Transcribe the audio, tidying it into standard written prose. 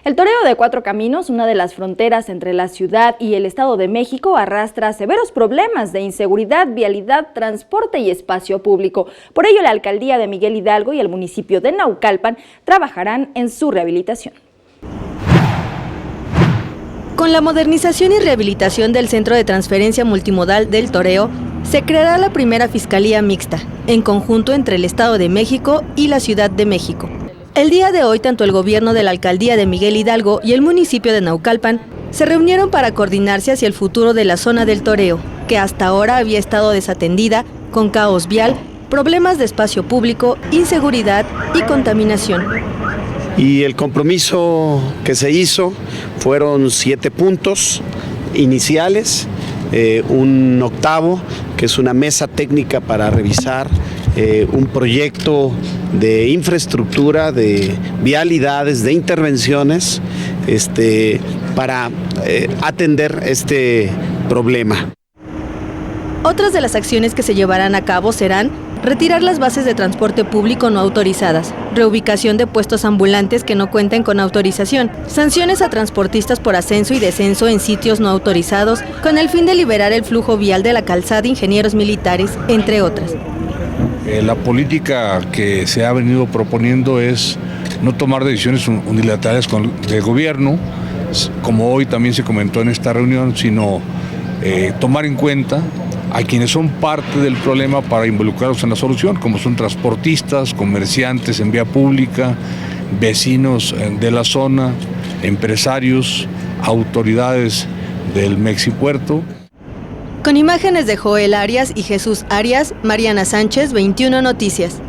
El toreo de Cuatro Caminos, una de las fronteras entre la ciudad y el Estado de México, arrastra severos problemas de inseguridad, vialidad, transporte y espacio público. Por ello, la alcaldía de Miguel Hidalgo y el municipio de Naucalpan trabajarán en su rehabilitación. Con la modernización y rehabilitación del Centro de Transferencia Multimodal del Toreo, se creará la primera Fiscalía Mixta, en conjunto entre el Estado de México y la Ciudad de México. El día de hoy, tanto el gobierno de la alcaldía de Miguel Hidalgo y el municipio de Naucalpan se reunieron para coordinarse hacia el futuro de la zona del Toreo, que hasta ahora había estado desatendida, con caos vial, problemas de espacio público, inseguridad y contaminación. Y el compromiso que se hizo fueron 7 puntos iniciales, un octavo, que es una mesa técnica para revisar un proyecto de infraestructura, de vialidades, de intervenciones para atender este problema. Otras de las acciones que se llevarán a cabo serán retirar las bases de transporte público no autorizadas, reubicación de puestos ambulantes que no cuenten con autorización, sanciones a transportistas por ascenso y descenso en sitios no autorizados, con el fin de liberar el flujo vial de la calzada Ingenieros Militares, entre otras. La política que se ha venido proponiendo es no tomar decisiones unilaterales del gobierno, como hoy también se comentó en esta reunión, sino tomar en cuenta a quienes son parte del problema para involucrarlos en la solución, como son transportistas, comerciantes en vía pública, vecinos de la zona, empresarios, autoridades del Mexipuerto. Con imágenes de Joel Arias y Jesús Arias, Mariana Sánchez, 21 Noticias.